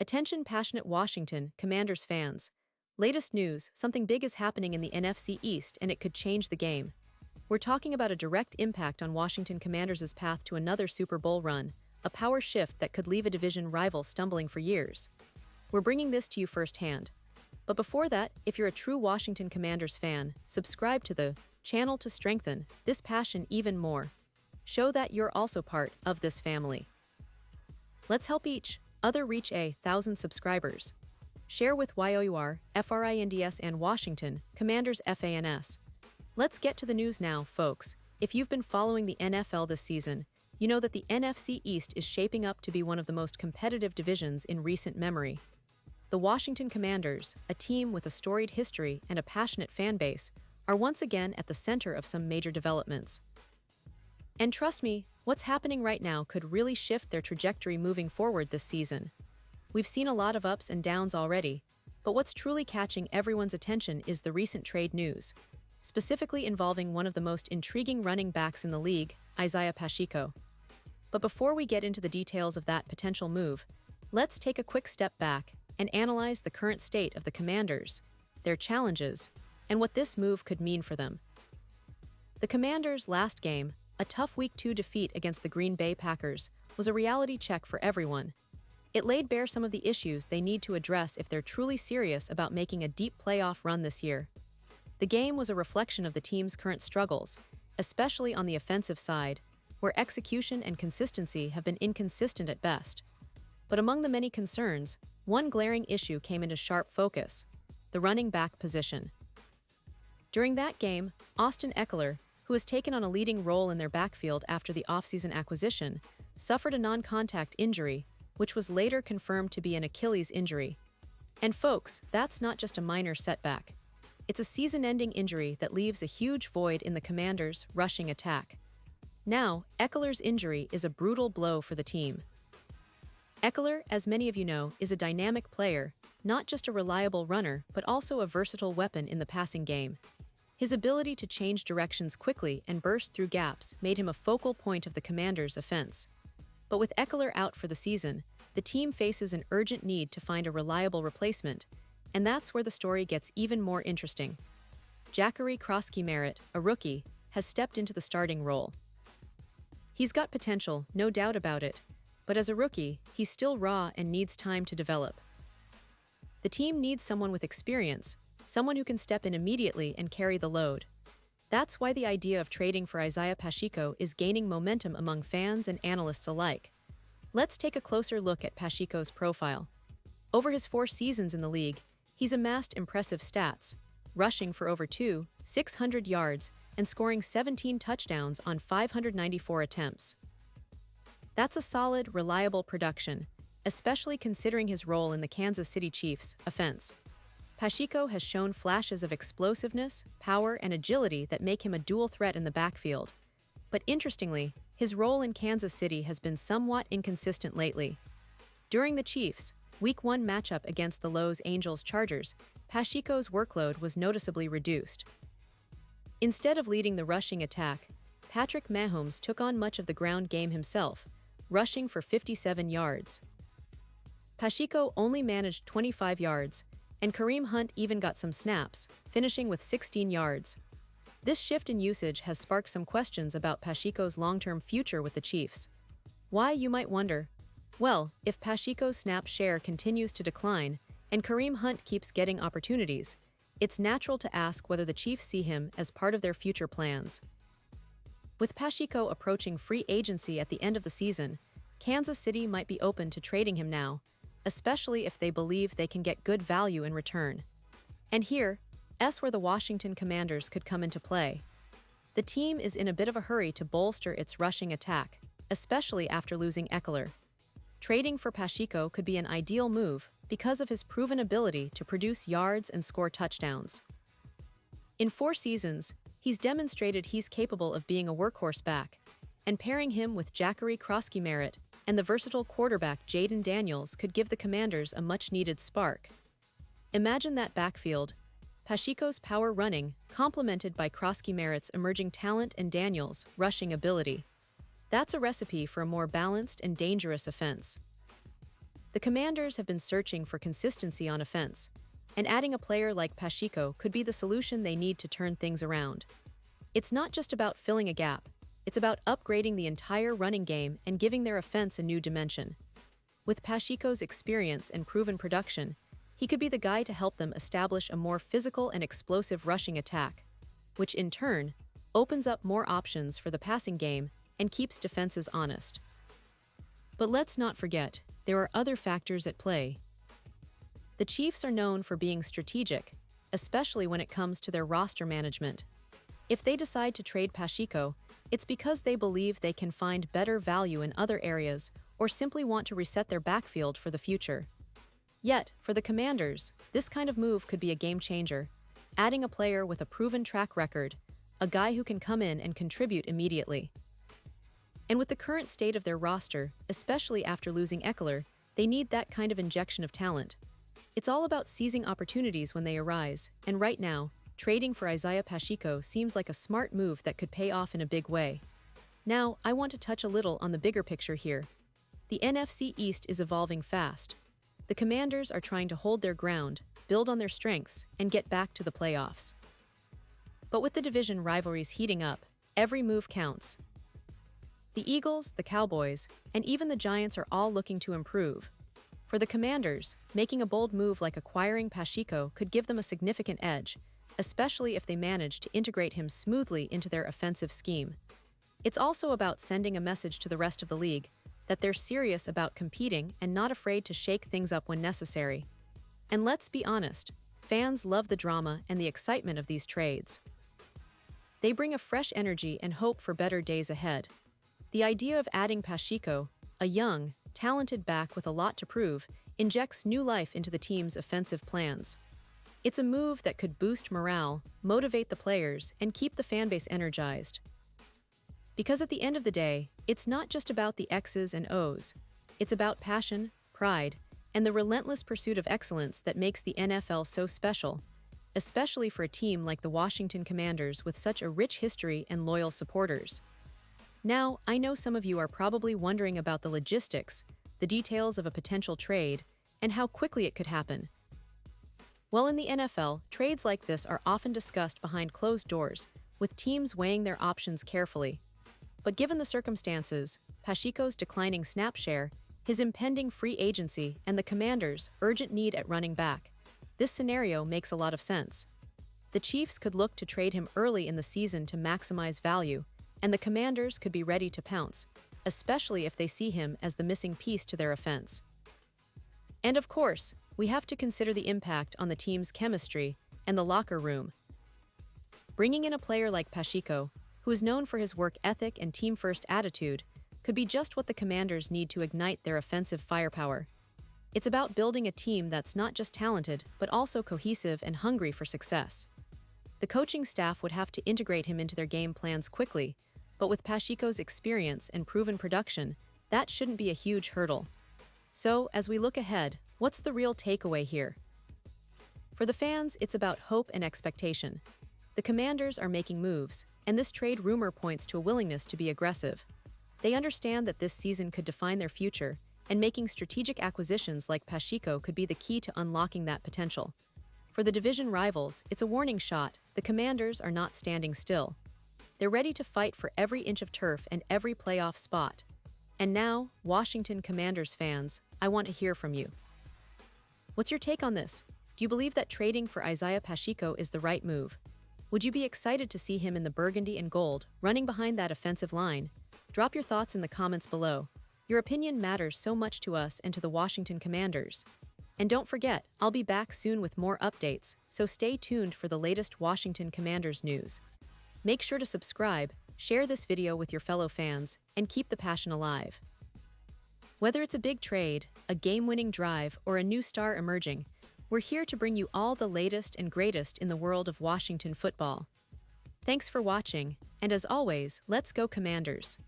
Attention passionate Washington Commanders fans. Latest news, something big is happening in the NFC East and it could change the game. We're talking about a direct impact on Washington Commanders' path to another Super Bowl run, a power shift that could leave a division rival stumbling for years. We're bringing this to you firsthand. But before that, if you're a true Washington Commanders fan, subscribe to the channel to strengthen this passion even more. Show that you're also part of this family. Let's help each other reach 1,000 subscribers. Share with YOUR, FRINDS and Washington Commanders FANS. Let's get to the news now, folks. If you've been following the NFL this season, you know that the NFC East is shaping up to be one of the most competitive divisions in recent memory. The Washington Commanders, a team with a storied history and a passionate fan base, are once again at the center of some major developments. And trust me, what's happening right now could really shift their trajectory moving forward this season. We've seen a lot of ups and downs already, but what's truly catching everyone's attention is the recent trade news, specifically involving one of the most intriguing running backs in the league, Isaiah Pacheco. But before we get into the details of that potential move, let's take a quick step back and analyze the current state of the Commanders, their challenges, and what this move could mean for them. The Commanders' last game, a tough Week 2 defeat against the Green Bay Packers, was a reality check for everyone. It laid bare some of the issues they need to address if they're truly serious about making a deep playoff run this year. The game was a reflection of the team's current struggles, especially on the offensive side, where execution and consistency have been inconsistent at best. But among the many concerns, one glaring issue came into sharp focus: the running back position. During that game, Austin Ekeler, who has taken on a leading role in their backfield after the offseason acquisition, suffered a non-contact injury, which was later confirmed to be an Achilles injury. And folks, that's not just a minor setback. It's a season-ending injury that leaves a huge void in the Commanders' rushing attack. Now, Ekeler's injury is a brutal blow for the team. Ekeler, as many of you know, is a dynamic player, not just a reliable runner, but also a versatile weapon in the passing game. His ability to change directions quickly and burst through gaps made him a focal point of the Commanders' offense. But with Ekeler out for the season, the team faces an urgent need to find a reliable replacement, and that's where the story gets even more interesting. Jachary Krosky-Merritt, a rookie, has stepped into the starting role. He's got potential, no doubt about it, but as a rookie, he's still raw and needs time to develop. The team needs someone with experience, someone who can step in immediately and carry the load. That's why the idea of trading for Isaiah Pacheco is gaining momentum among fans and analysts alike. Let's take a closer look at Pacheco's profile. Over his 4 seasons in the league, he's amassed impressive stats, rushing for over 600 yards and scoring 17 touchdowns on 594 attempts. That's a solid, reliable production, especially considering his role in the Kansas City Chiefs' offense. Pacheco has shown flashes of explosiveness, power, and agility that make him a dual threat in the backfield. But interestingly, his role in Kansas City has been somewhat inconsistent lately. During the Chiefs' Week 1 matchup against the Los Angeles Chargers, Pacheco's workload was noticeably reduced. Instead of leading the rushing attack, Patrick Mahomes took on much of the ground game himself, rushing for 57 yards. Pacheco only managed 25 yards, and Kareem Hunt even got some snaps, finishing with 16 yards. This shift in usage has sparked some questions about Pacheco's long-term future with the Chiefs. Why, you might wonder? Well, if Pacheco's snap share continues to decline and Kareem Hunt keeps getting opportunities, it's natural to ask whether the Chiefs see him as part of their future plans. With Pacheco approaching free agency at the end of the season, Kansas City might be open to trading him now, especially if they believe they can get good value in return. And here's where the Washington Commanders could come into play. The team is in a bit of a hurry to bolster its rushing attack, especially after losing Ekeler. Trading for Pacheco could be an ideal move because of his proven ability to produce yards and score touchdowns. In 4 seasons, he's demonstrated he's capable of being a workhorse back, and pairing him with Jachary Krosky-Merritt and the versatile quarterback Jaden Daniels could give the Commanders a much-needed spark. Imagine that backfield: Pacheco's power running, complemented by Krosky-Merritt's emerging talent and Daniels' rushing ability. That's a recipe for a more balanced and dangerous offense. The Commanders have been searching for consistency on offense, and adding a player like Pacheco could be the solution they need to turn things around. It's not just about filling a gap, it's about upgrading the entire running game and giving their offense a new dimension. With Pacheco's experience and proven production, he could be the guy to help them establish a more physical and explosive rushing attack, which in turn opens up more options for the passing game and keeps defenses honest. But let's not forget, there are other factors at play. The Chiefs are known for being strategic, especially when it comes to their roster management. If they decide to trade Pacheco, it's because they believe they can find better value in other areas or simply want to reset their backfield for the future. Yet, for the Commanders, this kind of move could be a game changer, adding a player with a proven track record, a guy who can come in and contribute immediately. And with the current state of their roster, especially after losing Eckler, they need that kind of injection of talent. It's all about seizing opportunities when they arise, and right now, trading for Isaiah Pacheco seems like a smart move that could pay off in a big way. Now, I want to touch a little on the bigger picture here. The NFC East is evolving fast. The Commanders are trying to hold their ground, build on their strengths, and get back to the playoffs. But with the division rivalries heating up, every move counts. The Eagles, the Cowboys, and even the Giants are all looking to improve. For the Commanders, making a bold move like acquiring Pacheco could give them a significant edge, especially if they manage to integrate him smoothly into their offensive scheme. It's also about sending a message to the rest of the league that they're serious about competing and not afraid to shake things up when necessary. And let's be honest, fans love the drama and the excitement of these trades. They bring a fresh energy and hope for better days ahead. The idea of adding Pacheco, a young, talented back with a lot to prove, injects new life into the team's offensive plans. It's a move that could boost morale, motivate the players, and keep the fanbase energized. Because at the end of the day, it's not just about the X's and O's. It's about passion, pride, and the relentless pursuit of excellence that makes the NFL so special, especially for a team like the Washington Commanders with such a rich history and loyal supporters. Now, I know some of you are probably wondering about the logistics, the details of a potential trade, and how quickly it could happen. Well, in the NFL, trades like this are often discussed behind closed doors, with teams weighing their options carefully. But given the circumstances, Pacheco's declining snap share, his impending free agency, and the Commanders' urgent need at running back, this scenario makes a lot of sense. The Chiefs could look to trade him early in the season to maximize value, and the Commanders could be ready to pounce, especially if they see him as the missing piece to their offense. And of course, we have to consider the impact on the team's chemistry and the locker room. Bringing in a player like Pacheco, who is known for his work ethic and team-first attitude, could be just what the Commanders need to ignite their offensive firepower. It's about building a team that's not just talented, but also cohesive and hungry for success. The coaching staff would have to integrate him into their game plans quickly, but with Pacheco's experience and proven production, that shouldn't be a huge hurdle. So, as we look ahead, what's the real takeaway here? For the fans, it's about hope and expectation. The Commanders are making moves, and this trade rumor points to a willingness to be aggressive. They understand that this season could define their future, and making strategic acquisitions like Pacheco could be the key to unlocking that potential. For the division rivals, it's a warning shot. The Commanders are not standing still. They're ready to fight for every inch of turf and every playoff spot. And now, Washington Commanders fans, I want to hear from you. What's your take on this? Do you believe that trading for Isaiah Pacheco is the right move? Would you be excited to see him in the burgundy and gold, running behind that offensive line? Drop your thoughts in the comments below. Your opinion matters so much to us and to the Washington Commanders. And don't forget, I'll be back soon with more updates, so stay tuned for the latest Washington Commanders news. Make sure to subscribe, share this video with your fellow fans, and keep the passion alive. Whether it's a big trade, a game-winning drive, or a new star emerging, we're here to bring you all the latest and greatest in the world of Washington football. Thanks for watching, and as always, let's go Commanders!